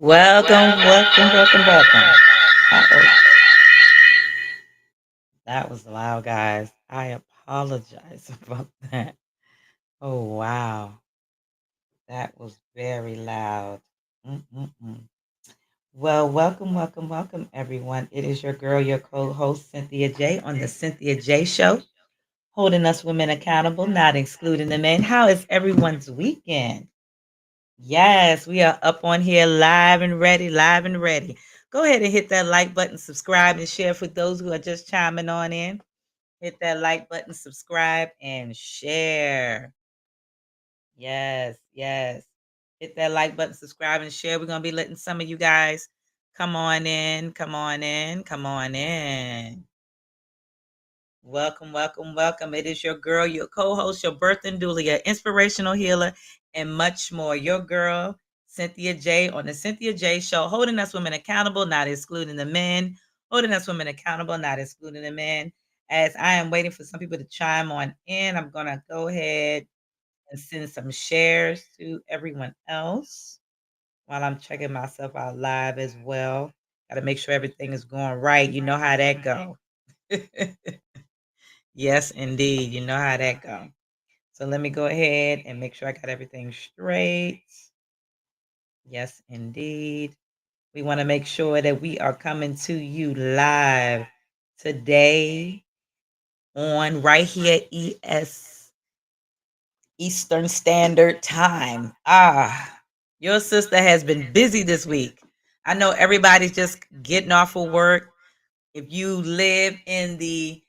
Welcome. Uh-oh, that was loud, guys. I apologize about that. Oh, wow. That was very loud. Mm-mm-mm. Well, welcome, everyone. It is your girl, your co host, Cynthia J, on the Cynthia J Show, holding us women accountable, not excluding the men. How is everyone's weekend? Yes, we are up on here live and ready, live and ready. Go ahead and hit that like button, subscribe, and share for those who are just chiming on in. Hit that like button, subscribe, and share. Yes. Hit that like button, subscribe, and share. We're going to be letting some of you guys come on in, come on in, come on in. Welcome. It is your girl, your co-host, your birth and doula, your inspirational healer, and much more. Your girl, Cynthia J, on the Cynthia J Show, holding us women accountable, not excluding the men. Holding us women accountable, not excluding the men. As I am waiting for some people to chime on in, I'm going to go ahead and send some shares to everyone else while I'm checking myself out live as well. Got to make sure everything is going right. You know how that go. Yes, indeed. You know how that go. So let me go ahead and make sure I got everything straight. Yes, indeed. We want to make sure that we are coming to you live today on right here Eastern Standard Time. Your sister has been busy this week. I know everybody's just getting off of work. If you live in the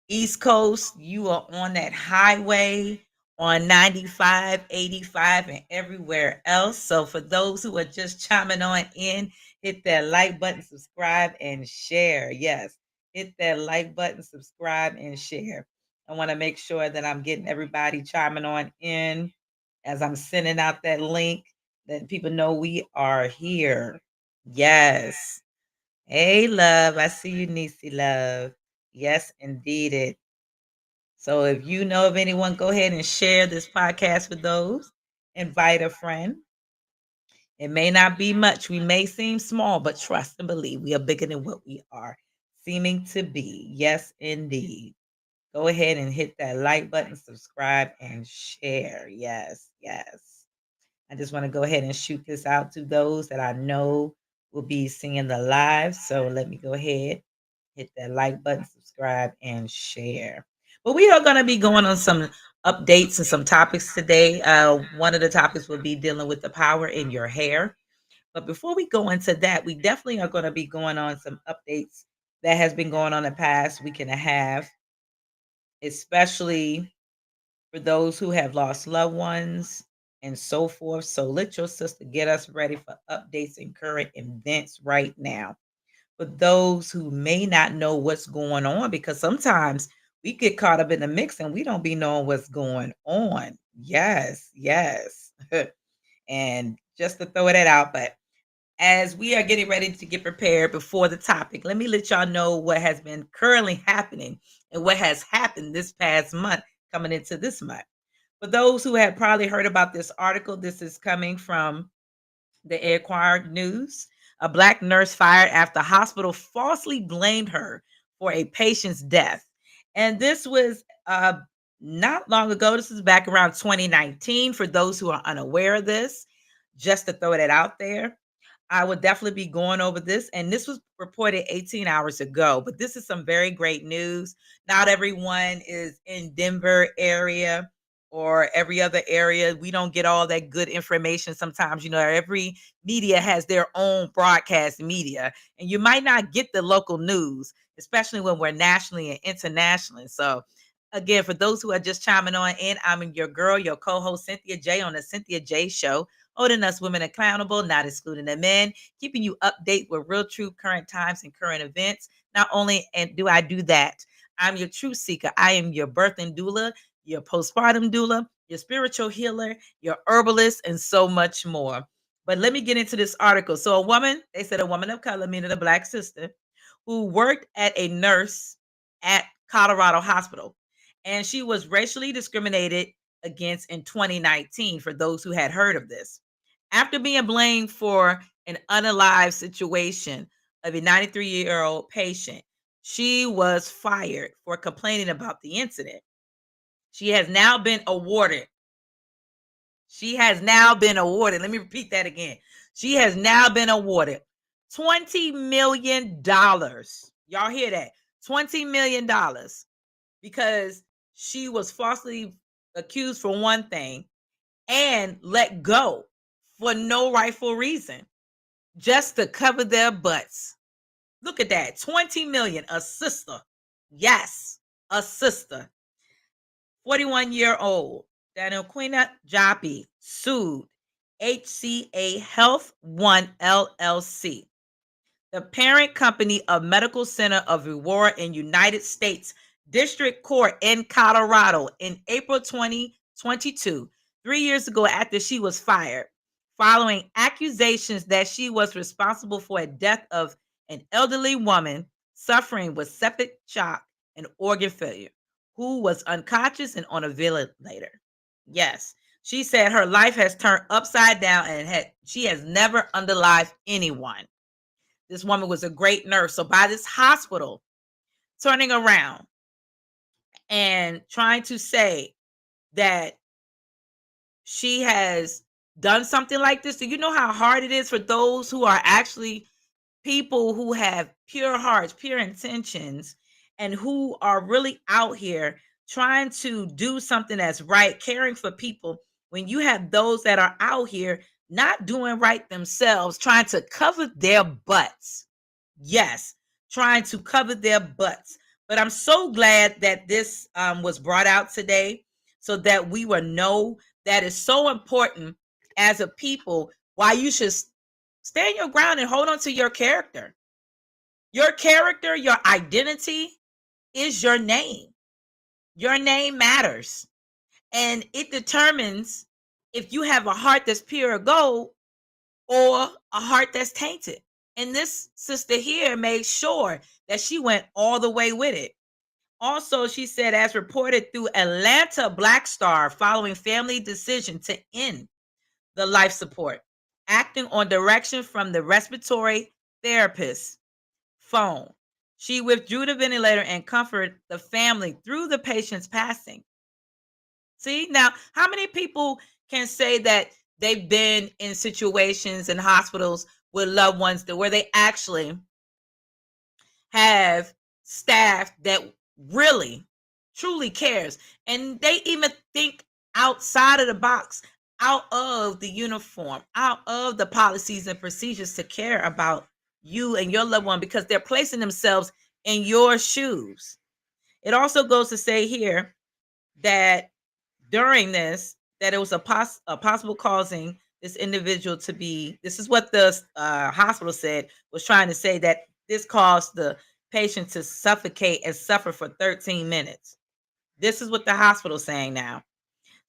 East Coast, you are on that highway on 95, 85, and everywhere else. So for those who are just chiming on in, hit that like button, subscribe, and share. Yes, hit that like button, subscribe, and share. I want to make sure that I'm getting everybody chiming on in as I'm sending out that link, that people know we are here. Yes. Hey, love. I see you, Niecy, love. Yes, indeed it. So if you know of anyone, go ahead and share this podcast with those. Invite a friend. It may not be much. We may seem small, but trust and believe we are bigger than what we are seeming to be. Yes, indeed. Go ahead and hit that like button, subscribe, and share. Yes. I just want to go ahead and shoot this out to those that I know will be seeing the live. So let me go ahead, hit that like button, subscribe, and share. But we are going to be going on some updates and some topics today. One of the topics will be dealing with the power in your hair. But before we go into that, we definitely are going to be going on some updates that has been going on the past week and a half, especially for those who have lost loved ones and so forth. So let your sister get us ready for updates and current events right now. For those who may not know what's going on, because sometimes we get caught up in the mix and we don't be knowing what's going on. Yes. And just to throw that out, but as we are getting ready to get prepared before the topic, let me let y'all know what has been currently happening and what has happened this past month coming into this month. For those who have probably heard about this article, this is coming from the Esquire News. A black nurse fired after hospital falsely blamed her for a patient's death. And this was not long ago. This is back around 2019. For those who are unaware of this, just to throw that out there, I would definitely be going over this. And this was reported 18 hours ago, but this is some very great news. Not everyone is in Denver area or every other area. We don't get all that good information sometimes. Every media has their own broadcast media, and you might not get the local news, especially when we're nationally and internationally. So again, for those who are just chiming on in, I'm your girl, your co-host Cynthia J on the Cynthia J Show, holding us women accountable, not excluding the men, keeping you update with real, true, current times and current events. Not only and do I do that, I'm your truth seeker. I am your birthing doula, your postpartum doula, your spiritual healer, your herbalist, and so much more. But let me get into this article. So, they said a woman of color, meaning a Black sister, who worked at a nurse at Colorado Hospital, and she was racially discriminated against in 2019, for those who had heard of this. After being blamed for an unalived situation of a 93-year-old patient, she was fired for complaining about the incident. She has now been awarded. Let me repeat that again. She has now been awarded $20 million. Y'all hear that? $20 million, because she was falsely accused for one thing and let go for no rightful reason, just to cover their butts. Look at that. 20 million, a sister. Yes, a sister. 41-year-old Daniquina Joppy sued HCA Health One LLC, the parent company of Medical Center of Aurora in United States District Court in Colorado in April 2022, 3 years ago, after she was fired following accusations that she was responsible for a death of an elderly woman suffering with septic shock and organ failure, who was unconscious and on a ventilator. Yes, she said her life has turned upside down and she has never underlived anyone. This woman was a great nurse. So by this hospital turning around and trying to say that she has done something like this, do you know how hard it is for those who are actually people who have pure hearts, pure intentions, and who are really out here trying to do something that's right, caring for people, when you have those that are out here not doing right themselves, trying to cover their butts. Yes, trying to cover their butts. But I'm so glad that this was brought out today, so that we will know that is so important as a people, why you should stand your ground and hold on to your character. Your character, your identity is your name. Your name matters. And it determines if you have a heart that's pure gold or a heart that's tainted. And this sister here made sure that she went all the way with it. Also, she said, as reported through Atlanta Black Star, following family decision to end the life support, acting on direction from the respiratory therapist phone, she withdrew the ventilator and comforted the family through the patient's passing. See, now, how many people can say that they've been in situations in hospitals with loved ones where they actually have staff that really, truly cares, and they even think outside of the box, out of the uniform, out of the policies and procedures, to care about you and your loved one, because they're placing themselves in your shoes. It also goes to say here that during this, that it was a possible causing this individual to be, this is what the hospital said, was trying to say, that this caused the patient to suffocate and suffer for 13 minutes. This is what the hospital is saying now.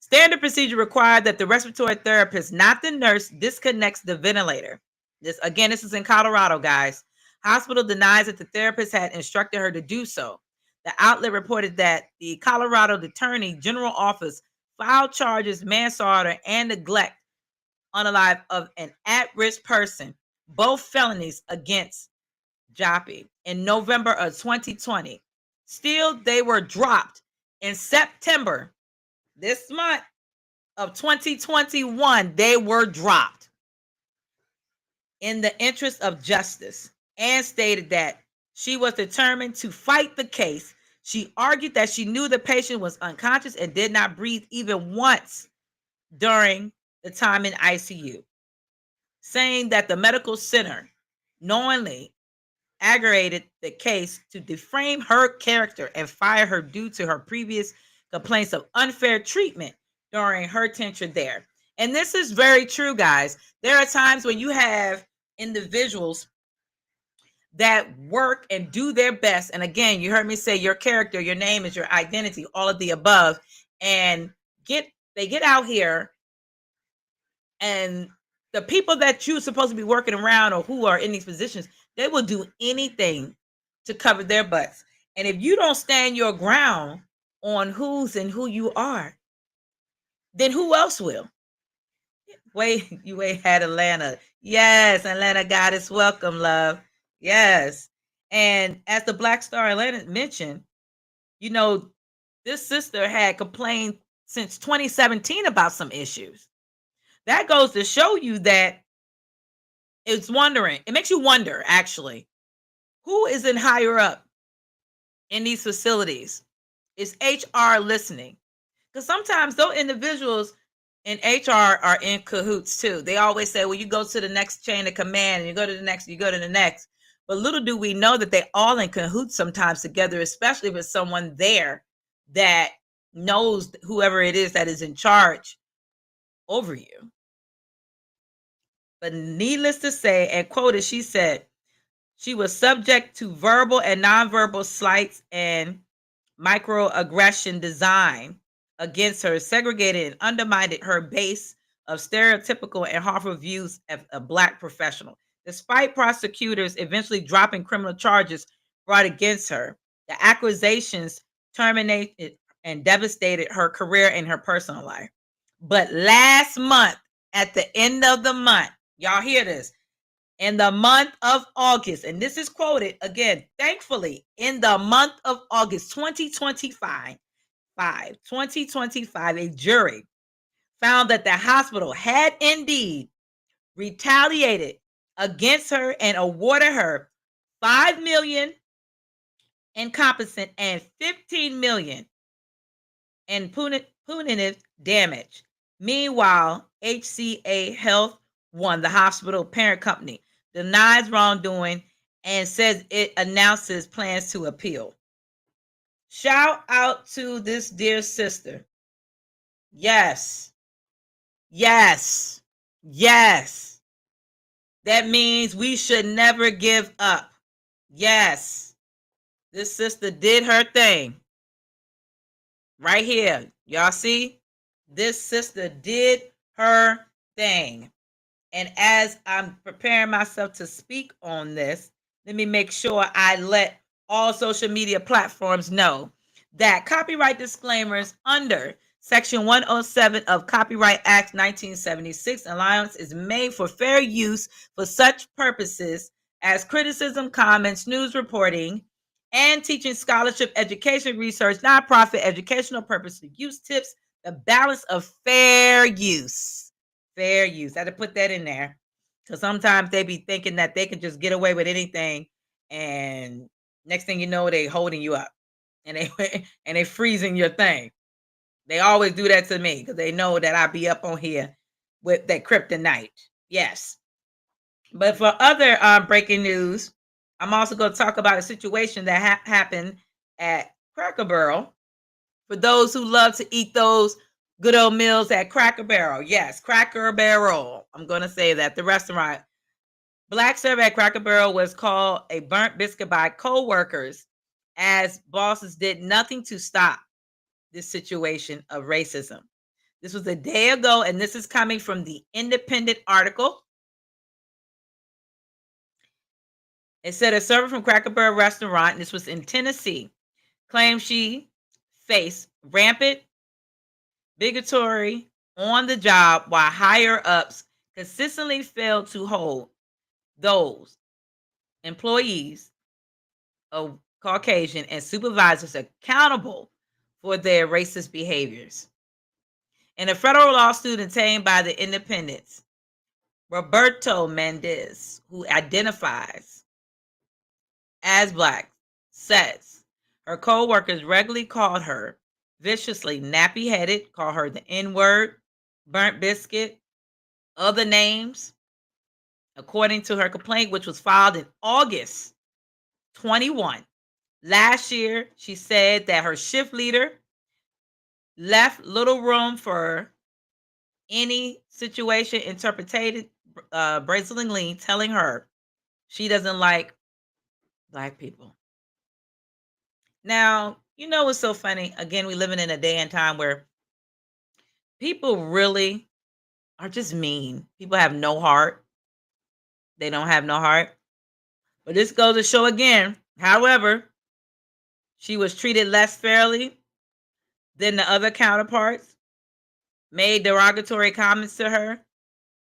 Standard procedure required that the respiratory therapist, not the nurse, disconnects the ventilator. This is in Colorado, guys. Hospital denies that the therapist had instructed her to do so. The outlet reported that the Colorado Attorney General Office filed charges manslaughter and neglect unalive of an at-risk person, both felonies, against Joppy in November of 2020. Still, they were dropped in September this month of 2021. They were dropped in the interest of justice, and stated that she was determined to fight the case. She argued that she knew the patient was unconscious and did not breathe even once during the time in ICU, saying that the medical center knowingly aggravated the case to defame her character and fire her due to her previous complaints of unfair treatment during her tenure there. And this is very true, guys. There are times when you have individuals that work and do their best. And again, you heard me say your character, your name is your identity, all of the above. And they get out here, and the people that you're supposed to be working around or who are in these positions, they will do anything to cover their butts. And if you don't stand your ground on who's and who you are, then who else will? Wait, you ain't had Atlanta. Yes, Atlanta goddess, welcome, love. Yes. And as the Black Star Atlanta mentioned, you know, this sister had complained since 2017 about some issues. That goes to show you that it makes you wonder, actually, who is in higher up in these facilities? Is HR listening? Because sometimes those individuals in HR are in cahoots too. They always say, well, you go to the next chain of command and you go to the next, you go to the next. But little do we know that they all in cahoots sometimes together, especially if it's someone there that knows whoever it is that is in charge over you. But needless to say, and quoted, she said she was subject to verbal and nonverbal slights and microaggression design against her, segregated and undermined her base of stereotypical and harmful views of a Black professional. Despite prosecutors eventually dropping criminal charges brought against her, the accusations terminated and devastated her career and her personal life. But last month, at the end of the month, y'all hear this, in the month of August, and this is quoted again, thankfully, in the month of August 2025, a jury found that the hospital had indeed retaliated against her and awarded her $5 million in compensation and $15 million in punitive damage. Meanwhile, HCA Health won. The hospital parent company denies wrongdoing and says it announces plans to appeal. Shout out to this dear sister. Yes. Yes. Yes. That means we should never give up. Yes. This sister did her thing. Right here. Y'all see? This sister did her thing. And as I'm preparing myself to speak on this, let me make sure I let all social media platforms know that copyright disclaimers under Section 107 of Copyright Act 1976 allowance is made for fair use for such purposes as criticism, comments, news reporting, and teaching, scholarship, education, research, nonprofit, educational purposes, use tips, the balance of fair use. Fair use. I had to put that in there because sometimes they be thinking that they can just get away with anything, and next thing you know, they holding you up and they freezing your thing. They always do that to me because they know that I be up on here with that kryptonite. Yes. But for other breaking news, I'm also going to talk about a situation that happened at Cracker Barrel. For those who love to eat those good old meals at Cracker Barrel. Yes, Cracker Barrel. I'm going to say that. The restaurant. Black serve at Cracker Barrel was called a burnt biscuit by co-workers as bosses did nothing to stop this situation of racism. This was a day ago, and this is coming from the Independent article. It said a server from Cracker Barrel restaurant, and this was in Tennessee, claimed she faced rampant bigotry on the job while higher ups consistently failed to hold those employees of Caucasian and supervisors accountable for their racist behaviors. In a federal lawsuit obtained by the Independents, Roberto Mendez, who identifies as Black, says her co-workers regularly called her viciously nappy-headed, called her the N-word, burnt biscuit, other names. According to her complaint, which was filed in August 21. Last year, she said that her shift leader left little room for any situation interpreted brazenly, telling her she doesn't like Black people. Now, you know what's so funny? Again, we living in a day and time where people really are just mean. People have no heart. They don't have no heart. But this goes to show again, however, she was treated less fairly than the other counterparts, made derogatory comments to her.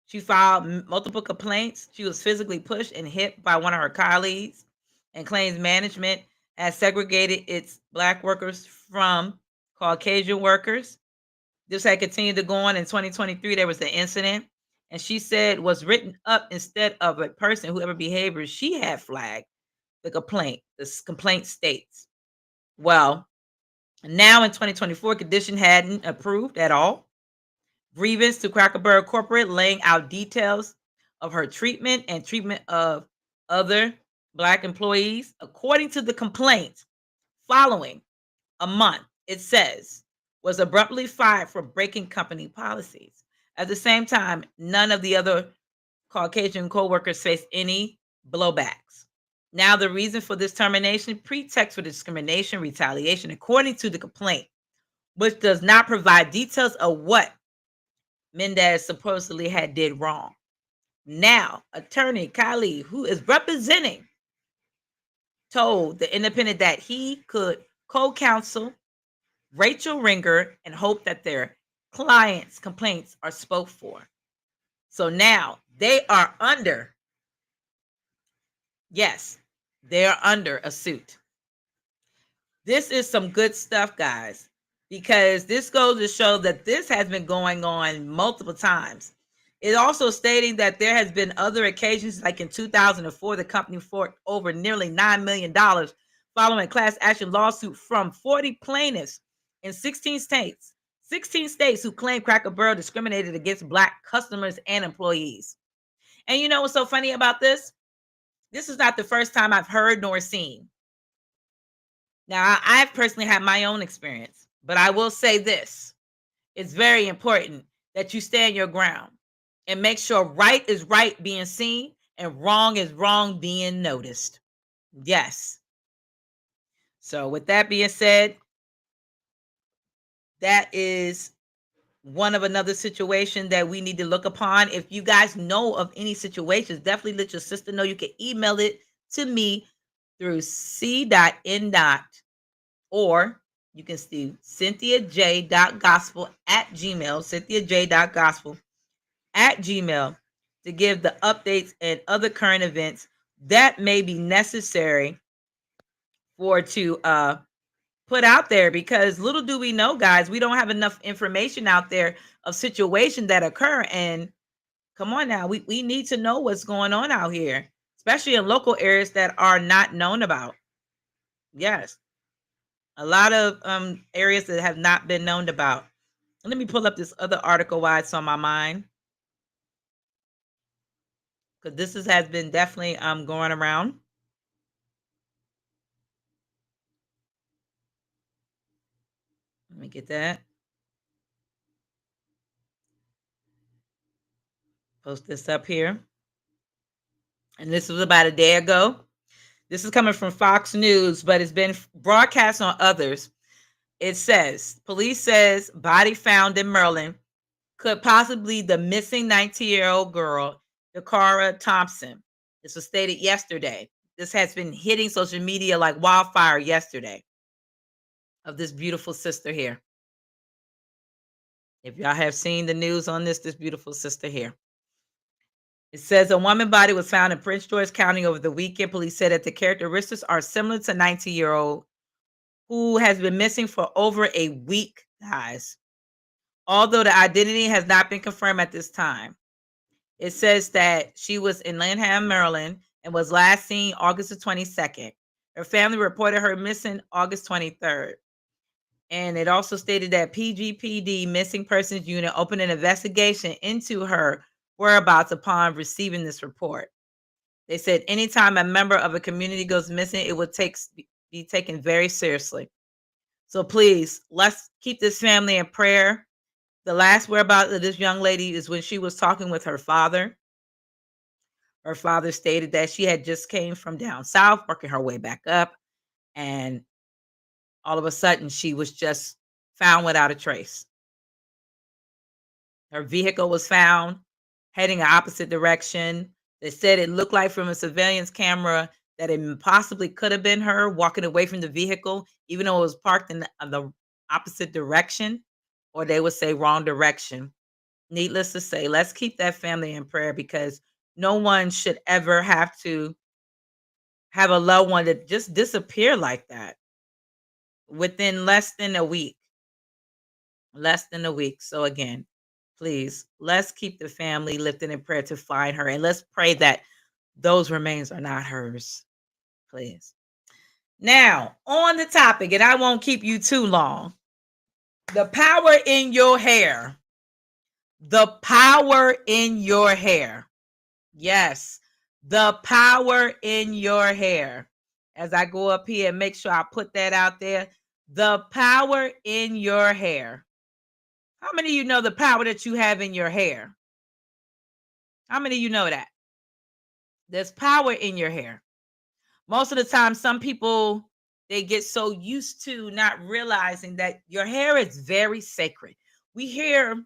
She filed multiple complaints. She was physically pushed and hit by one of her colleagues, and claims management has segregated its Black workers from Caucasian workers. This had continued to go on in 2023. There was an incident, and she said was written up instead of a person, whoever behavior she had flagged the complaint. This complaint states, well, now in 2024, condition hadn't approved at all. Grievance to Cracker Barrel Corporate, laying out details of her treatment and treatment of other Black employees. According to the complaint, following a month, it says, was abruptly fired for breaking company policies. At the same time, none of the other Caucasian co-workers faced any blowbacks. Now, the reason for this termination, pretext for discrimination, retaliation, according to the complaint, which does not provide details of what Mendez supposedly had did wrong. Now, attorney Khalid, who is representing, told the Independent that he could co-counsel Rachel Ringer and hope that their clients' complaints are spoke for. So now they are under, yes, they are under a suit. This is some good stuff, guys, because this goes to show that this has been going on multiple times. It also stating that there has been other occasions, like in 2004, the company forked over nearly $9 million following a class action lawsuit from 40 plaintiffs in 16 states. 16 states who claimed Cracker Barrel discriminated against Black customers and employees. And you know what's so funny about this? This is not the first time I've heard nor seen. Now, I've personally had my own experience, but I will say this. It's very important that you stand your ground and make sure right is right being seen and wrong is wrong being noticed. Yes. So with that being said, that is one of another situation that we need to look upon. If you guys know of any situations, definitely let your sister know. You can email it to me through c.n. or you can see cynthiaj.gospel@gmail, cynthiaj.gospel@gmail, to give the updates and other current events that may be necessary for to put out there, because little do we know, guys, we don't have enough information out there of situations that occur. And come on now, we need to know what's going on out here, especially in local areas that are not known about. Yes. A lot of areas that have not been known about. Let me pull up this other article while it's on my mind, because has been definitely going around. Let me get that. Post this up here. And this was about a day ago. This is coming from Fox News, but it's been broadcast on others. It says, police says body found in Maryland could possibly the missing 19-year-old girl, Dakara Thompson. This was stated yesterday. This has been hitting social media like wildfire yesterday, of this beautiful sister here. If y'all have seen the news on this beautiful sister here. It says a woman body was found in Prince George County over the weekend. Police said that the characteristics are similar to 19-year-old who has been missing for over a week, guys. Although the identity has not been confirmed at this time. It says that she was in Lanham, Maryland, and was last seen August the 22nd. Her family reported her missing August 23rd. And it also stated that PGPD Missing Persons Unit opened an investigation into her whereabouts upon receiving this report. They said anytime a member of a community goes missing, it would be taken very seriously. So please, let's keep this family in prayer. The last whereabouts of this young lady is when she was talking with her father. Her father stated that she had just came from down south, working her way back up, and all of a sudden she was just found without a trace. Her vehicle was found heading an opposite direction. They said it looked like from a surveillance camera that it possibly could have been her walking away from the vehicle, even though it was parked in the opposite direction, or they would say wrong direction. Needless to say, let's keep that family in prayer because no one should ever have to have a loved one that just disappear like that within less than a week. Less than a week. So again, please, let's keep the family lifted in prayer to find her, and let's pray that those remains are not hers. Please. Now, on the topic, and I won't keep you too long. The power in your hair. The power in your hair. Yes, the power in your hair. As I go up here and make sure I put that out there. The power in your hair. How many of you know the power that you have in your hair? How many of you know that? There's power in your hair. Most of the time, some people, they get so used to not realizing that your hair is very sacred. We hear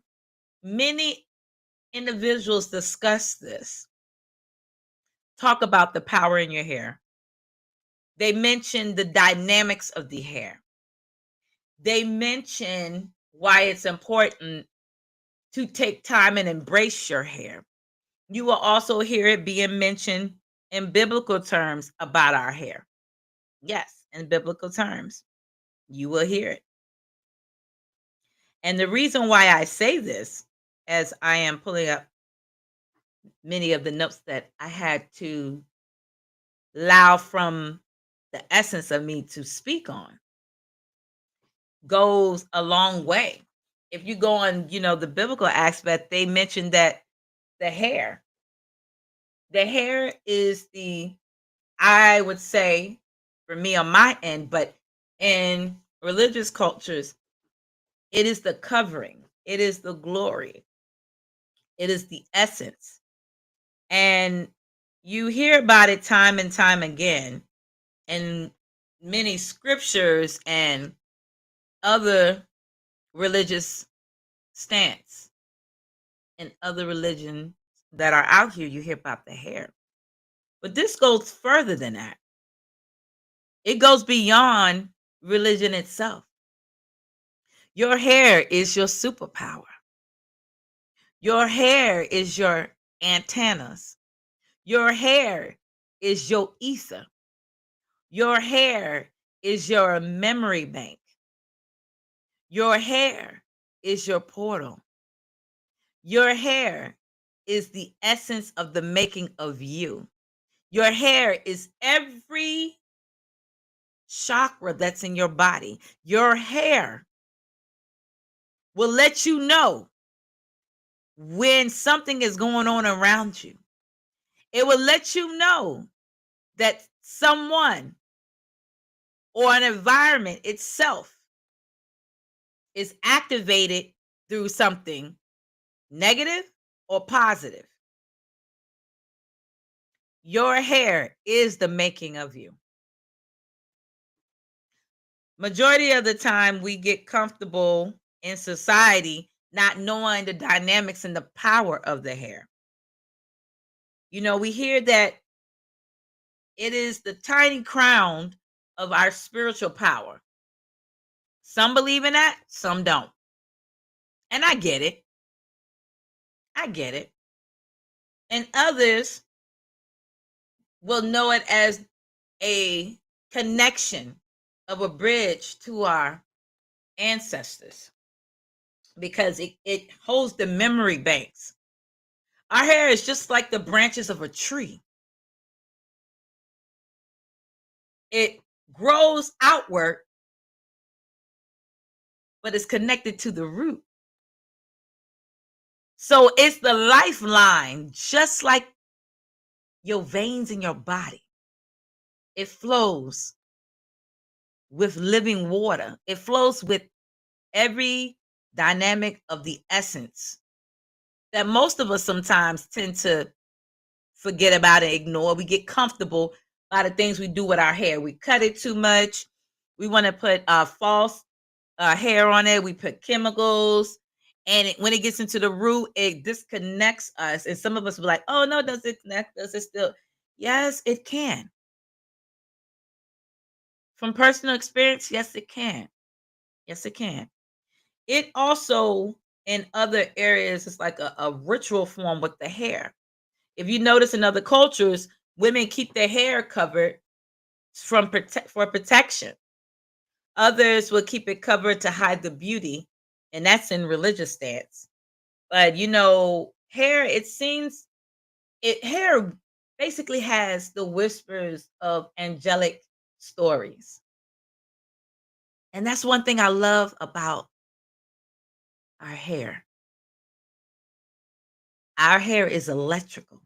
many individuals discuss this, talk about the power in your hair. They mention the dynamics of the hair. They mention why it's important to take time and embrace your hair. You will also hear it being mentioned in biblical terms about our hair. Yes, in biblical terms, you will hear it. And the reason why I say this, as I am pulling up many of the notes that I had to allow from the essence of me to speak on, goes a long way. If you go on, the biblical aspect, they mentioned that the hair is I would say, for me on my end, but in religious cultures, it is the covering, it is the glory, it is the essence. And you hear about it time and time again in many scriptures and other religious stance and other religions that are out here. You hear about the hair. But this goes further than that. It goes beyond religion itself. Your hair is your superpower. Your hair is your antennas. Your hair is your ether. Your hair is your memory bank. Your hair is your portal. Your hair is the essence of the making of you. Your hair is every chakra that's in your body. Your hair will let you know when something is going on around you. It will let you know that someone or an environment itself is activated through something negative or positive. Your hair is the making of you. Majority of the time, we get comfortable in society not knowing the dynamics and the power of the hair. We hear that it is the tiny crown of our spiritual power. Some believe in that, some don't. And I get it. I get it. And others will know it as a connection of a bridge to our ancestors because it holds the memory banks. Our hair is just like the branches of a tree. It grows outward, but it's connected to the root. So it's the lifeline, just like your veins in your body. It flows with living water. It flows with every dynamic of the essence that most of us sometimes tend to forget about and ignore. We get comfortable by the things we do with our hair. We cut it too much. We want to put false hair on it. We put chemicals. And when it gets into the root, it disconnects us. And some of us will be like, oh, no, does it connect? Does it still? Yes, it can. From personal experience, yes, it can. Yes, it can. It also, in other areas, it's like a ritual form with the hair. If you notice in other cultures, women keep their hair covered for protection. Others will keep it covered to hide the beauty, and that's in religious stance. But hair, it seems hair basically has the whispers of angelic stories. And that's one thing I love about our hair. Our hair is electrical,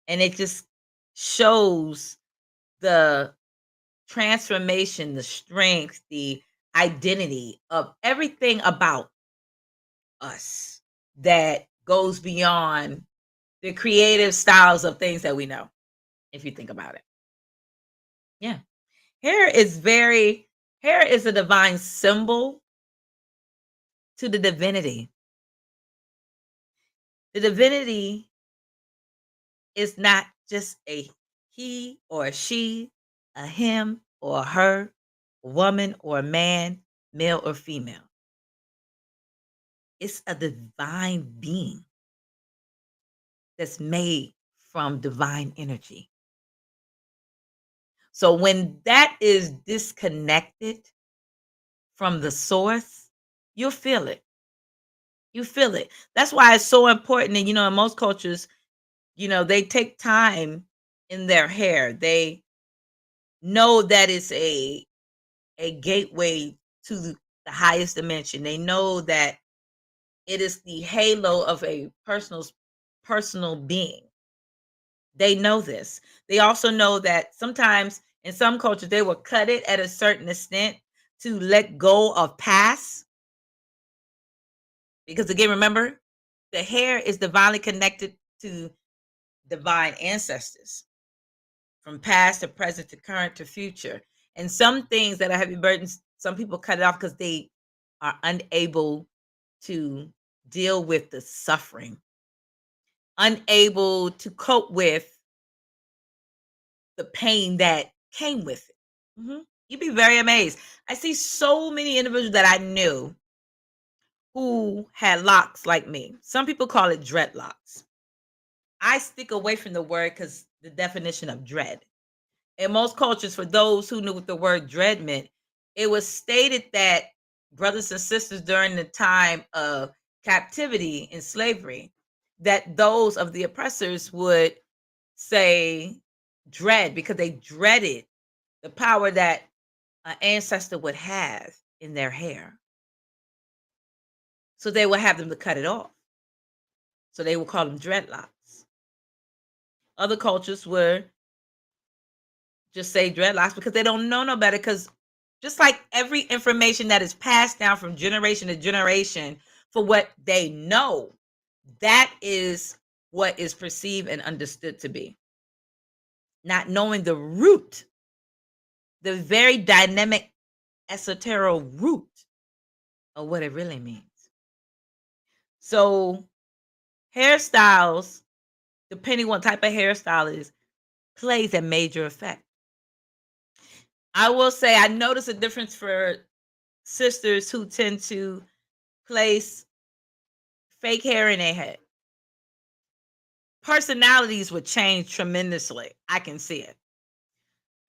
and it just shows the transformation, the strength, the identity of everything about us that goes beyond the creative styles of things that we know, if you think about it. Yeah. Hair is very Hair is a divine symbol to the divinity. The divinity is not just a he or a she, a him or a her, a woman or a man, male or female. It's a divine being that's made from divine energy. So when that is disconnected from the source, you'll feel it. You feel it. That's why it's so important. And in most cultures, they take time in their hair. They know that it's a gateway to the highest dimension. They know that it is the halo of a personal being. They know this. They also know that sometimes in some cultures they will cut it at a certain extent to let go of past. Because again, remember, the hair is divinely connected to divine ancestors from past to present to current to future. And some things that are heavy burdens, some people cut it off because they are unable to deal with the suffering, unable to cope with the pain that came with it. You'd be very amazed. I see so many individuals that I knew who had locks like me. Some people call it dreadlocks. I stick away from the word because the definition of dread. In most cultures, for those who knew what the word dread meant, it was stated that brothers and sisters during the time of captivity and slavery, that those of the oppressors would say dread because they dreaded the power that an ancestor would have in their hair. So they would have them to cut it off. So they would call them dreadlocks. Other cultures would just say dreadlocks because they don't know no better. Because just like every information that is passed down from generation to generation for what they know, that is what is perceived and understood to be. Not knowing the root, the very dynamic esoteric root of what it really means. So hairstyles, depending what type of hairstyle is, plays a major effect. I will say I notice a difference for sisters who tend to place fake hair in their head. Personalities would change tremendously. I can see it.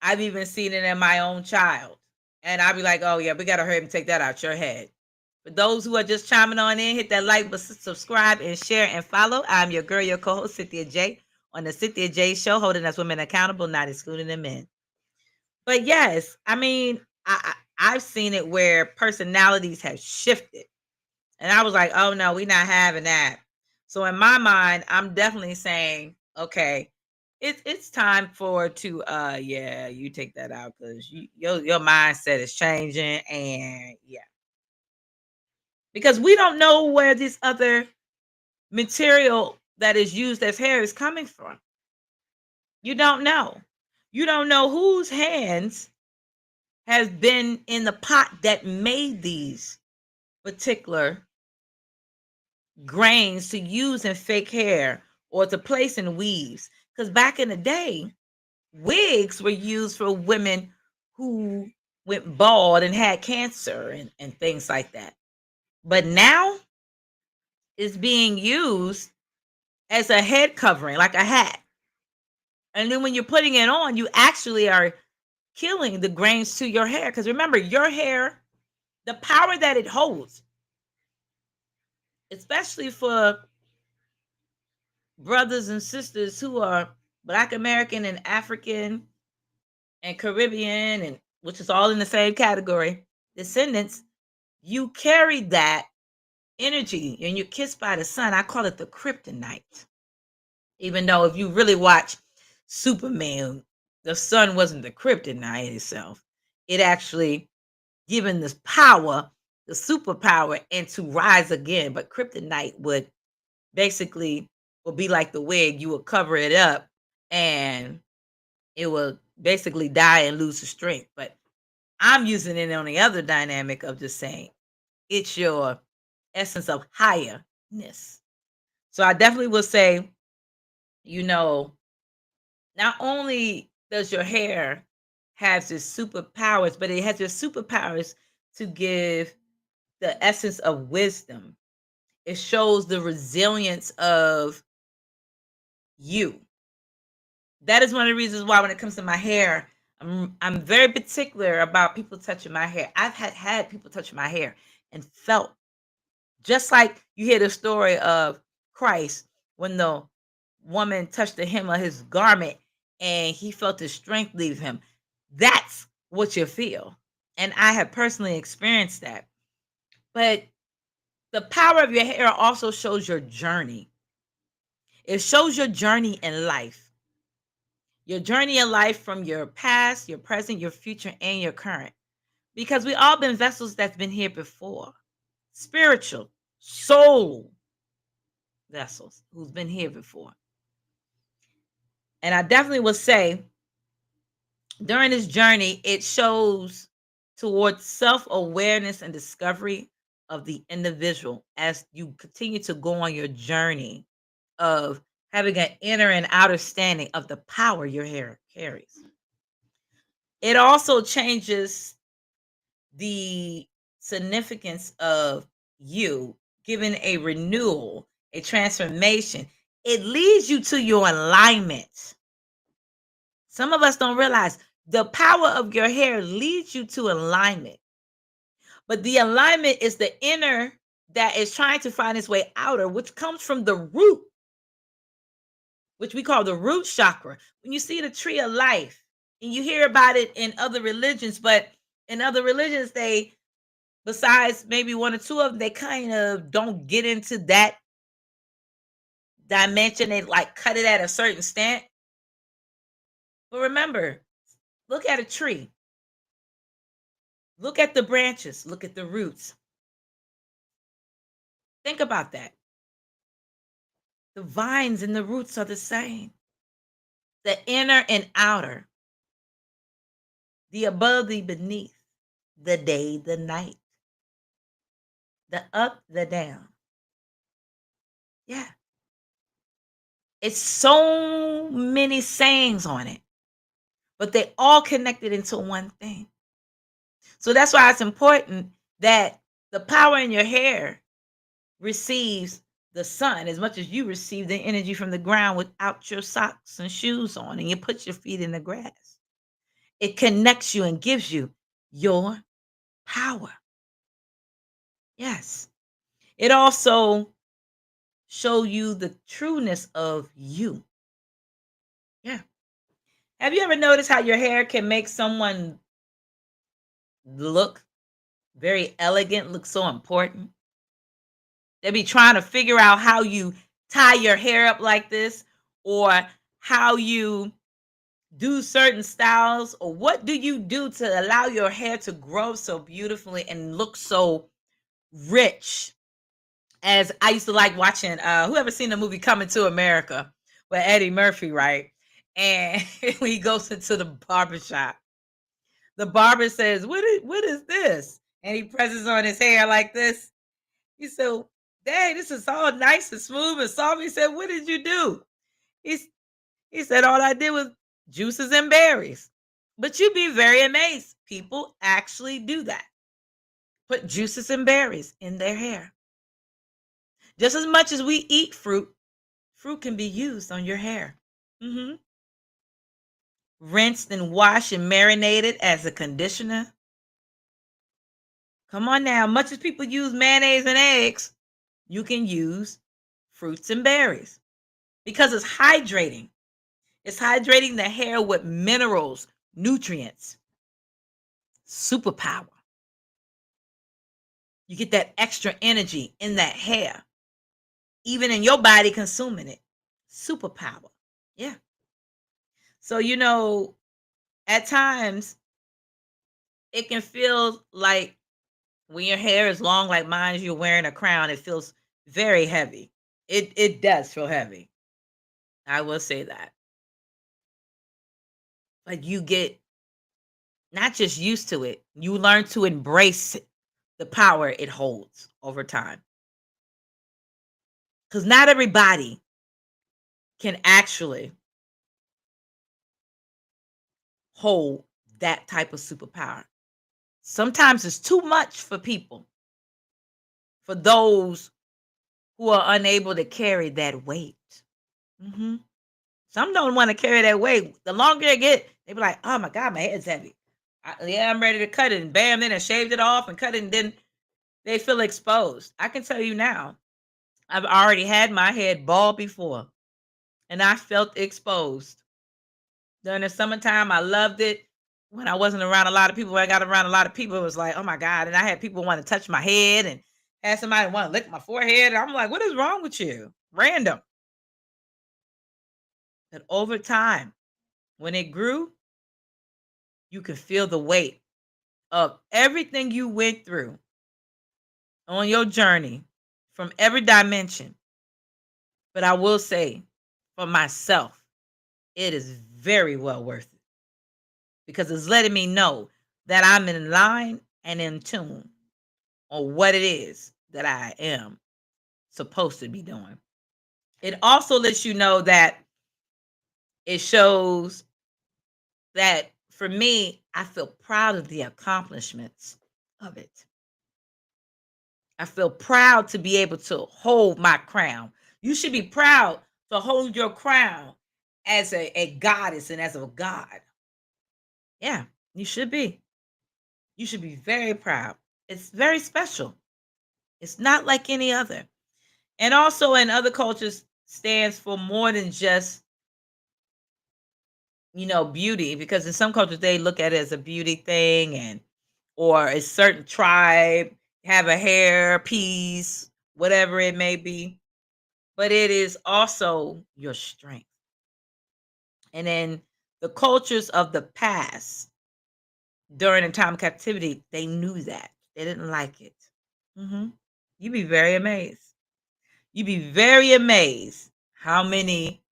I've even seen it in my own child. And I'll be like, oh, yeah, we got to hurry and take that out your head. For those who are just chiming on in, hit that like, but subscribe and share and follow. I'm your girl, your co-host, Cynthia J, on the Cynthia J Show, holding us women accountable, not excluding the men. But yes, I mean, I've seen it where personalities have shifted. And I was like, oh no, we're not having that. So in my mind, I'm definitely saying, okay, it's time yeah, you take that out because your mindset is changing, and yeah. because we don't know where this other material that is used as hair is coming from. You don't know. You don't know whose hands has been in the pot that made these particular grains to use in fake hair or to place in weaves. Because back in the day, wigs were used for women who went bald and had cancer and things like that. But now it's being used as a head covering, like a hat. And then when you're putting it on, you actually are killing the grains to your hair. Because remember, your hair, the power that it holds, especially for brothers and sisters who are Black American and African and Caribbean, and which is all in the same category, descendants, you carry that energy and you're kissed by the sun. I call it the kryptonite. Even though if you really watch Superman, the sun wasn't the kryptonite itself. It actually given this power, the superpower, and to rise again. But kryptonite would basically will be like the wig. You would cover it up and it will basically die and lose the strength. But I'm using it on the other dynamic of just saying it's your essence of highness. So I definitely will say, you know, not only does your hair have its superpowers, but it has its superpowers to give the essence of wisdom. It shows the resilience of you. That is one of the reasons why when it comes to my hair, I'm very particular about people touching my hair. I've had people touch my hair and felt just like you hear the story of Christ when the woman touched the hem of his garment and he felt his strength leave him. That's what you feel. And I have personally experienced that. But the power of your hair also shows your journey. It shows your journey in life. Your journey in life from your past, your present, your future, and your current. Because we all been vessels that's been here before. Spiritual, soul vessels who's been here before. And I definitely will say during this journey, it shows towards self-awareness and discovery of the individual as you continue to go on your journey of having an inner and outer standing of the power your hair carries. It also changes the significance of you, giving a renewal, a transformation. It leads you to your alignment. Some of us don't realize the power of your hair leads you to alignment. But the alignment is the inner that is trying to find its way outer, which comes from the root, which we call the root chakra. When you see the tree of life, and you hear about it in other religions, but in other religions, they, besides maybe one or two of them, they kind of don't get into that dimension. They like cut it at a certain stant. But remember, look at a tree. Look at the branches. Look at the roots. Think about that. The vines and the roots are the same. The inner and outer. The above, the beneath. The day, the night. The up, the down. Yeah. It's so many sayings on it, but they all connected into one thing. So that's why it's important that the power in your hair receives the sun as much as you receive the energy from the ground without your socks and shoes on, and you put your feet in the grass. It connects you and gives you your power. Yes. It also show you the trueness of you. Yeah. Have you ever noticed how your hair can make someone look very elegant, look so important? They be trying to figure out how you tie your hair up like this, or how you do certain styles, or what do you do to allow your hair to grow so beautifully and look so rich. As I used to like watching, whoever seen the movie Coming to America with Eddie Murphy, right? And when he goes into the barbershop, the barber says, what is this? And he presses on his hair like this. He said, Dang, this is all nice and smooth and soft. He said, what did you do? He's, he said, all I did was juices and berries. But you'd be very amazed. People actually do that. Put juices and berries in their hair. Just as much as we eat fruit, fruit can be used on your hair. hmm Rinsed and washed and marinated as a conditioner. Come on now. Much as people use mayonnaise and eggs, you can use fruits and berries because it's hydrating. It's hydrating the hair with minerals, nutrients, superpower. You get that extra energy in that hair, even in your body consuming it. Superpower. Yeah. So, at times it can feel like when your hair is long like mine, you're wearing a crown, it feels very heavy. It does feel heavy. I will say that. But you get not just used to it, you learn to embrace the power it holds over time. Because not everybody can actually hold that type of superpower. Sometimes it's too much for people, for those who are unable to carry that weight. hmm Some don't want to carry that weight. The longer they get, they be like, "Oh my God, my head's heavy. Yeah, I'm ready to cut it." And bam, then I shaved it off and cut it, and then they feel exposed. I can tell you now, I've already had my head bald before, and I felt exposed. During the summertime, I loved it. When I wasn't around a lot of people, when I got around a lot of people, it was like, oh my God. And I had people want to touch my head and had somebody want to lick my forehead. And I'm like, what is wrong with you? Random. But over time, when it grew, you could feel the weight of everything you went through on your journey from every dimension. But I will say, for myself, it is very well worth it because it's letting me know that I'm in line and in tune on what it is that I am supposed to be doing. It also lets you know that it shows that for me, I feel proud of the accomplishments of it. I feel proud to be able to hold my crown. You should be proud to hold your crown as a goddess and as a god. Yeah, you should be. You should be very proud. It's very special. It's not like any other. And also in other cultures stands for more than just, beauty, because in some cultures they look at it as a beauty thing and or a certain tribe have a hair piece, whatever it may be. But it is also your strength. And in the cultures of the past during the time of captivity, they knew that. They didn't like it. hmm You'd be very amazed. You'd be very amazed how many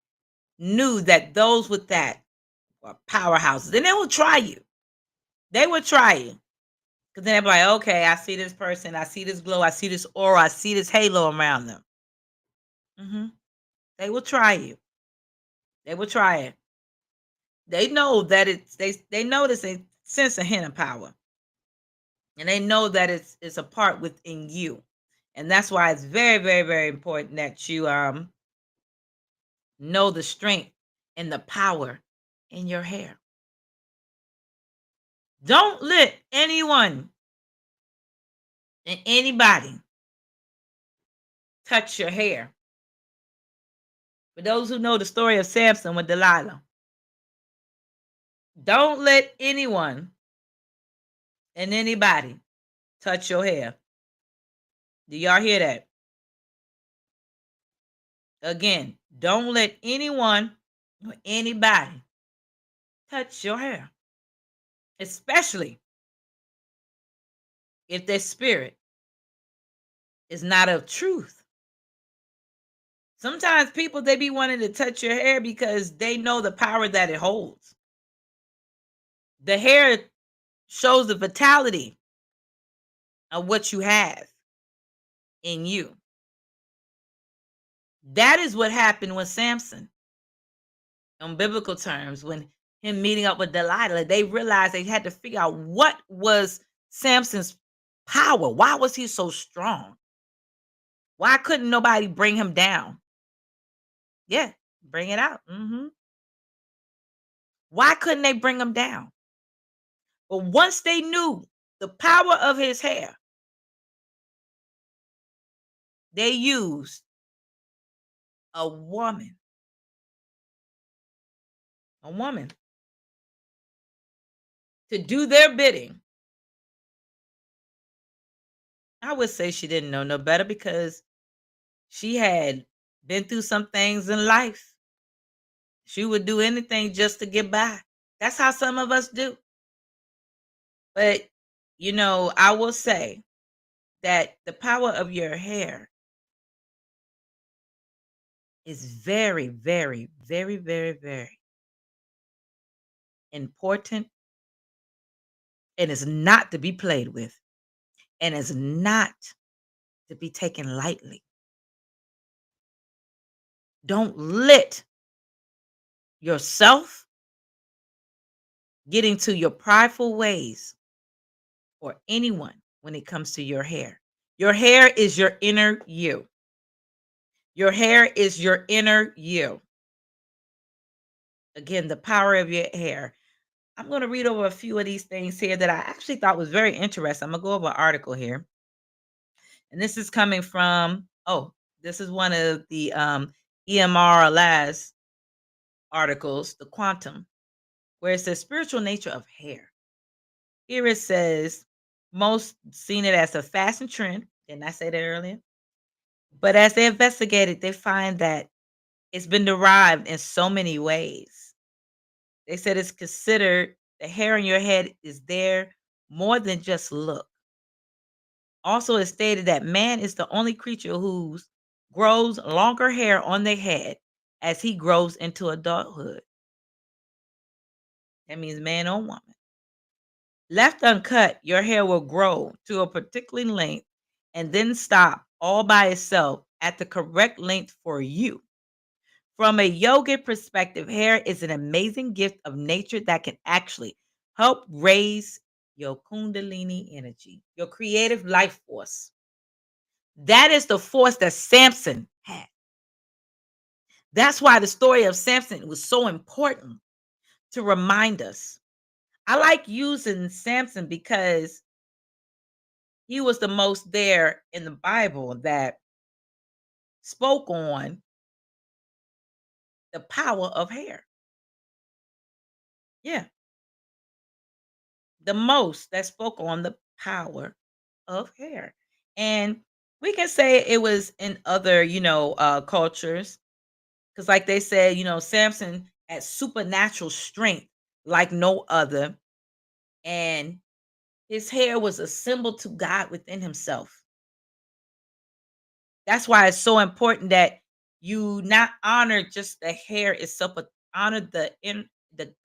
knew that those with that were powerhouses. And they will try you. They would try you. Because then they'll be like, okay, I see this person. I see this glow. I see this aura. I see this halo around them. hmm They will try you. They will try it. They know that they know this a sense of hidden power. And they know that it's a part within you. And that's why it's very, very, very important that you know the strength and the power in your hair. Don't let anyone and anybody touch your hair. For those who know the story of Samson with Delilah, don't let anyone and anybody touch your hair. Do y'all hear that? Again, don't let anyone or anybody touch your hair, especially if they're spirit. is not of truth. Sometimes people they be wanting to touch your hair because they know the power that it holds. The hair shows the vitality of what you have in you. That is what happened with Samson on biblical terms when him meeting up with Delilah. They realized they had to figure out what was Samson's power. Why was he so strong? Why couldn't nobody bring him down? Yeah, bring it out. Why couldn't they bring him down? But once they knew the power of his hair, they used a woman, a woman to do their bidding. I would say she didn't know no better because she had been through some things in life. She would do anything just to get by. That's how some of us do. But, I will say that the power of your hair is very, very, very, very, very important and is not to be played with and is not to be taken lightly. Don't let yourself get into your prideful ways or anyone when it comes to your hair. Your hair is your inner you. Your hair is your inner you. Again, the power of your hair. I'm going to read over a few of these things here that I actually thought was very interesting. I'm going to go over an article here. And this is coming from, this is one of the EMR last articles, the quantum, where it says spiritual nature of hair. Here it says, most seen it as a fashion trend. Didn't I say that earlier? But as they investigated, they find that it's been derived in so many ways. They said it's considered the hair on your head is there more than just look. Also, it's stated that man is the only creature who grows longer hair on their head as he grows into adulthood. That means man or woman. Left uncut, your hair will grow to a particular length and then stop all by itself at the correct length for you. From a yogic perspective, hair is an amazing gift of nature that can actually help raise your kundalini energy, your creative life force. That is the force that Samson had. That's why the story of Samson was so important to remind us. I like using Samson because he was the most there in the Bible that spoke on the power of hair. Yeah, the most that spoke on the power of hair. And we can say it was in other, cultures. Because, like they said, Samson had supernatural strength like no other. And his hair was a symbol to God within himself. That's why it's so important that you not honor just the hair itself, but honor the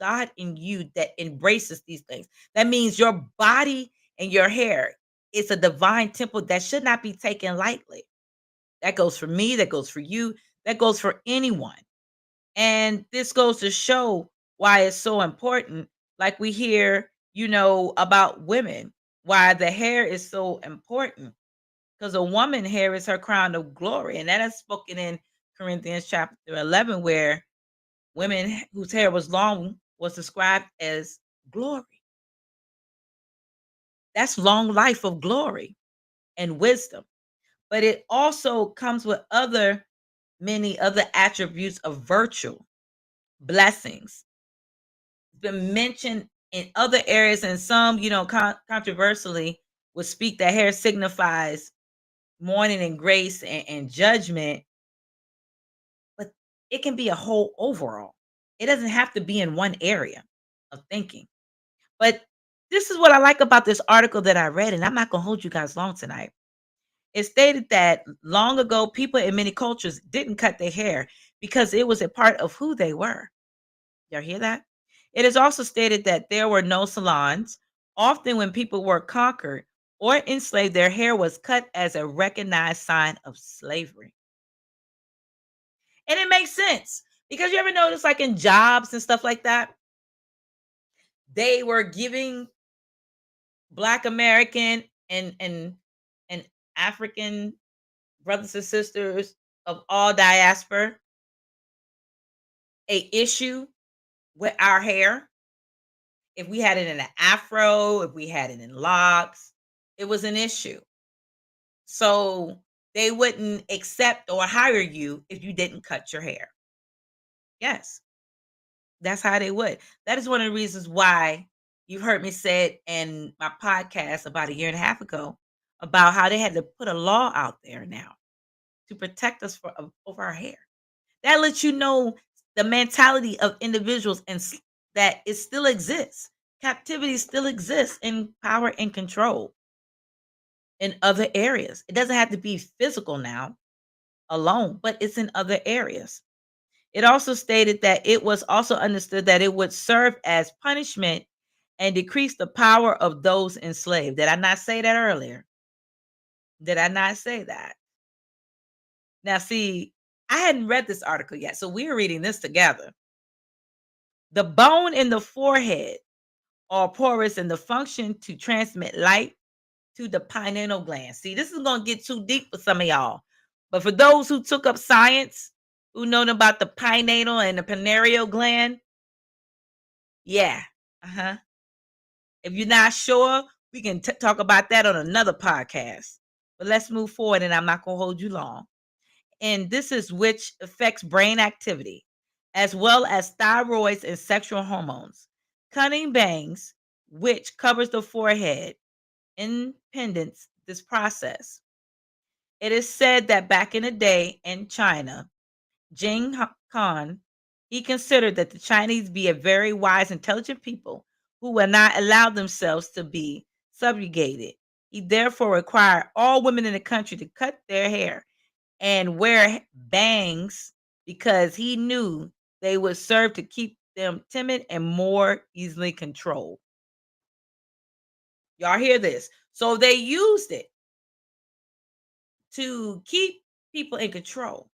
God in you that embraces these things. That means your body and your hair is a divine temple that should not be taken lightly. That goes for me, that goes for you, that goes for anyone. And this goes to show why it's so important. Like we hear, about women, why the hair is so important. Because a woman hair is her crown of glory. And that is spoken in Corinthians chapter 11, where women whose hair was long was described as glory. That's long life of glory and wisdom. But it also comes with many other attributes of virtue, blessings. It's been mentioned in other areas, and some, controversially would speak that hair signifies mourning and grace and judgment, but it can be a whole overall. It doesn't have to be in one area of thinking. But this is what I like about this article that I read, and I'm not going to hold you guys long tonight. It stated that long ago, people in many cultures didn't cut their hair because it was a part of who they were. Y'all hear that? It is also stated that there were no salons. Often, when people were conquered or enslaved, their hair was cut as a recognized sign of slavery. And it makes sense because you ever notice, like in jobs and stuff like that, they were giving Black American and African brothers and sisters of all diaspora a issue with our hair. If we had it in an afro, if we had it in locks, it was an issue. So they wouldn't accept or hire you if you didn't cut your hair. Yes, that's how they would. That is one of the reasons why you've heard me say it in my podcast about a year and a half ago about how they had to put a law out there now to protect us over our hair. That lets you know the mentality of individuals that it still exists. Captivity still exists in power and control in other areas. It doesn't have to be physical now alone, but it's in other areas. It also stated that it was also understood that it would serve as punishment and decrease the power of those enslaved. Did I not say that earlier? Did I not say that? Now, see, I hadn't read this article yet, so we're reading this together. The bone in the forehead are porous and the function to transmit light to the pineal gland. See, this is going to get too deep for some of y'all. But for those who took up science, who know about the pineal and the pineal gland, yeah. Uh-huh. If you're not sure, we can talk about that on another podcast. But let's move forward, and I'm not going to hold you long. And this is which affects brain activity, as well as thyroids and sexual hormones. Cutting bangs, which covers the forehead, impedance this process. It is said that back in the day in China, Jing Khan, he considered that the Chinese be a very wise, intelligent people who will not allow themselves to be subjugated. He therefore required all women in the country to cut their hair and wear bangs because he knew they would serve to keep them timid and more easily controlled. Y'all hear this? So they used it to keep people in control.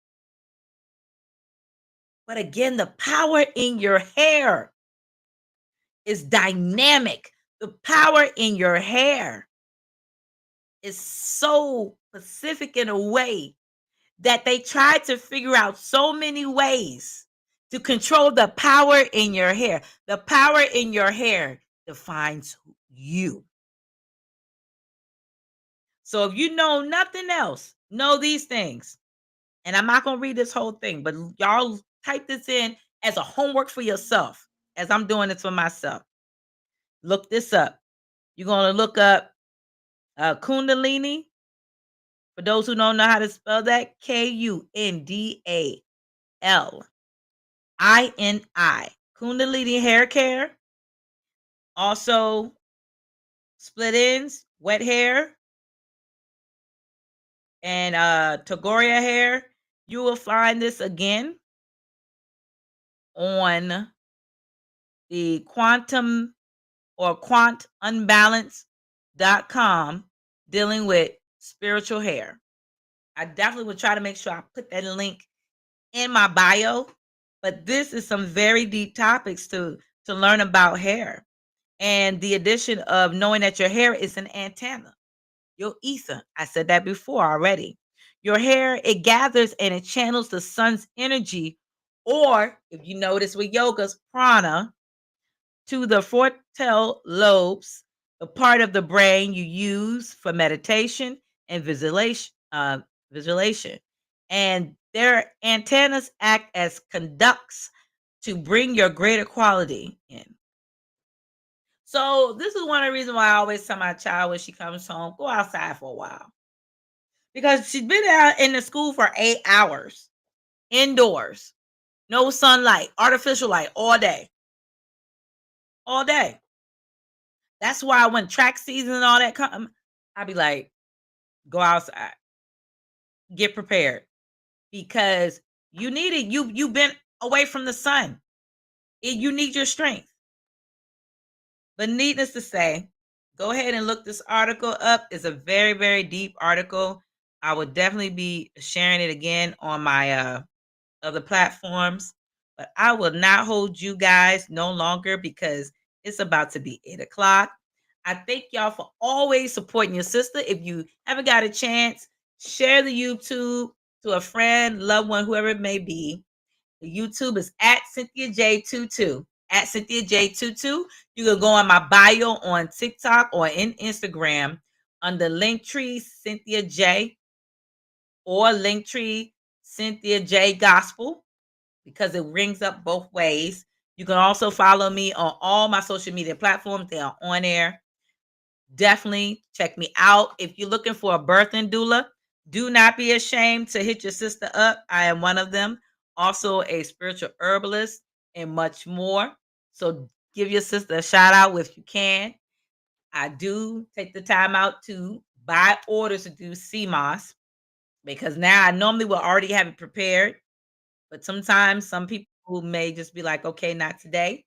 But again, the power in your hair is dynamic. The power in your hair is so specific in a way that they tried to figure out so many ways to control the power in your hair. The power in your hair defines you. So if you know nothing else, know these things. And I'm not going to read this whole thing, but y'all type this in as a homework for yourself as I'm doing this for myself. Look this up. You're going to look up Kundalini. For those who don't know how to spell that, Kundalini. Kundalini hair care. Also, split ends, wet hair, and Tagoria hair. You will find this again on the quantum or quantunbalance.com dealing with spiritual hair. I definitely would try to make sure I put that link in my bio, but this is some very deep topics to learn about hair and the addition of knowing that your hair is an antenna. Your ether, I said that before already. Your hair, it gathers and it channels the sun's energy, or if you notice with yoga's prana, to the frontal lobes, the part of the brain you use for meditation and visualization. And their antennas act as conducts to bring your greater quality in. So this is one of the reasons why I always tell my child when she comes home, go outside for a while. Because she's been out in the school for 8 hours, indoors, no sunlight, artificial light all day. All day. That's why when track season and all that come, I be like, go outside. get prepared because you need it. You've been away from the sun. You need your strength. But needless to say, go ahead and look this article up. It's a very, very deep article. I will definitely be sharing it again on my other platforms. But I will not hold you guys no longer because it's about to be 8 o'clock. I thank y'all for always supporting your sister. If you haven't got a chance, share the YouTube to a friend, loved one, whoever it may be. The YouTube is at Cynthia J22. At Cynthia J22. You can go on my bio on TikTok or in Instagram under Linktree Cynthia J or Linktree Cynthia J Gospel because it rings up both ways. You can also follow me on all my social media platforms. They are on there. Definitely check me out. If you're looking for a birthing doula, do not be ashamed to hit your sister up. I am one of them. Also a spiritual herbalist and much more. So give your sister a shout out if you can. I do take the time out to buy orders to do CMOS because now I normally will already have it prepared. But sometimes some people may just be like, okay, not today.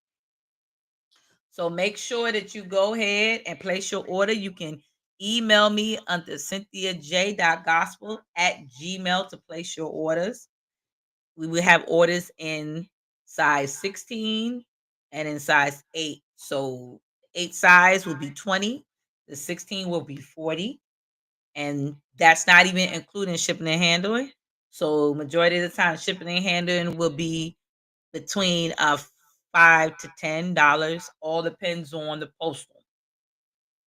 So make sure that you go ahead and place your order. You can email me under cynthiaj.gospel@gmail to place your orders. We will have orders in size 16 and in size 8. So 8 size will be 20, the 16 will be 40, and that's not even including shipping and handling. So majority of the time shipping and handling will be between $5 to $10. All depends on the postal.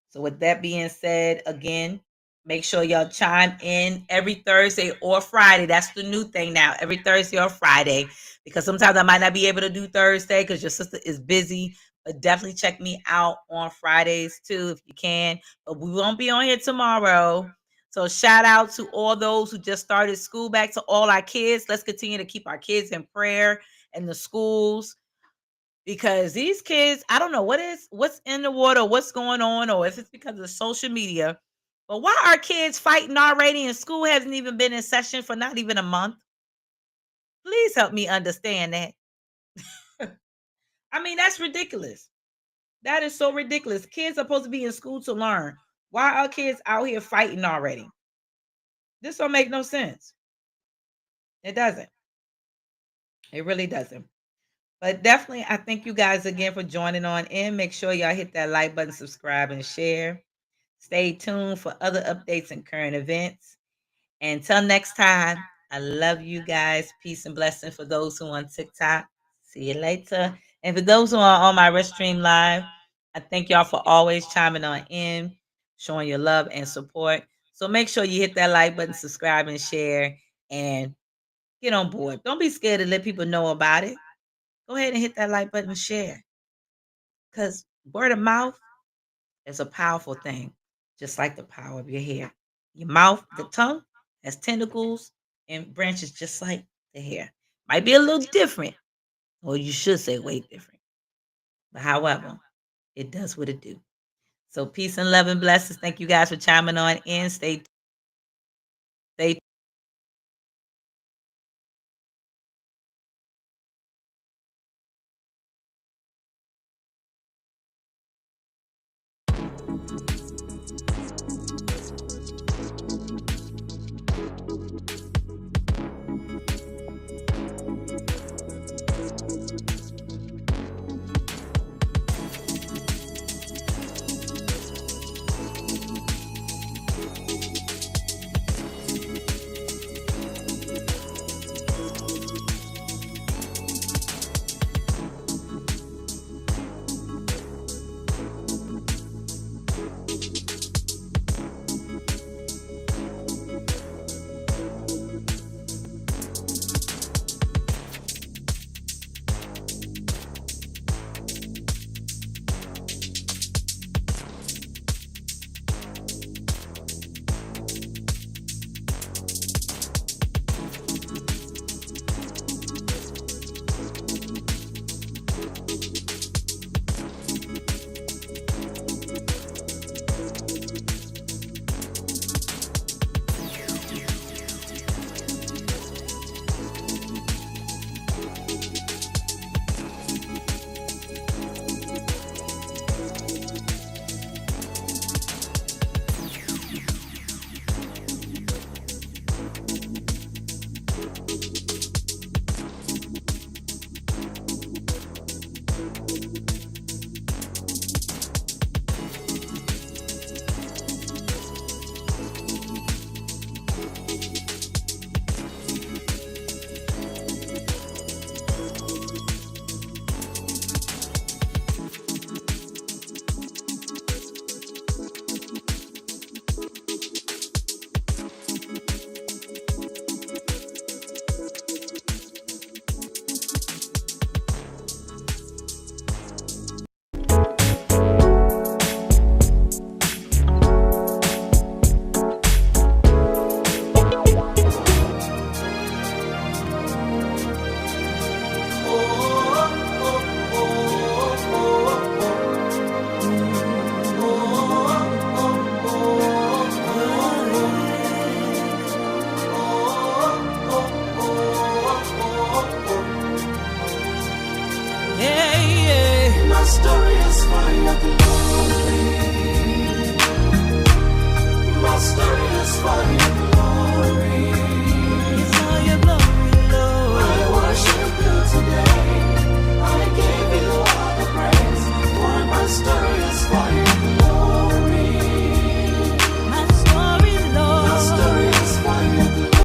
So with that being said, again, make sure y'all chime in every Thursday or Friday. That's the new thing now. Every Thursday or Friday. Because sometimes I might not be able to do Thursday because your sister is busy. But definitely check me out on Fridays too if you can. But we won't be on here tomorrow. So shout out to all those who just started school, back to all our kids. Let's continue to keep our kids in prayer and the schools because these kids, I don't know what's in the water, what's going on, or if it's because of social media. But why are kids fighting already and school hasn't even been in session for not even a month? Please help me understand that. I mean, that's ridiculous. That is so ridiculous. Kids are supposed to be in school to learn. Why are kids out here fighting already? This don't make no sense. It doesn't. It really doesn't. But definitely, I thank you guys again for joining on in. Make sure y'all hit that like button, subscribe, and share. Stay tuned for other updates and current events. Until next time, I love you guys. Peace and blessing for those who are on TikTok. See you later. And for those who are on my Restream Live, I thank y'all for always chiming on in, showing your love and support. So make sure you hit that like button, subscribe, and share, and get on board. Don't be scared to let people know about it. Go ahead and hit that like button and share. Because word of mouth is a powerful thing, just like the power of your hair. Your mouth, the tongue, has tentacles and branches just like the hair. Might be a little different, or you should say way different. But however, it does what it do. So peace and love and blessings. Thank you guys for chiming on in. Stay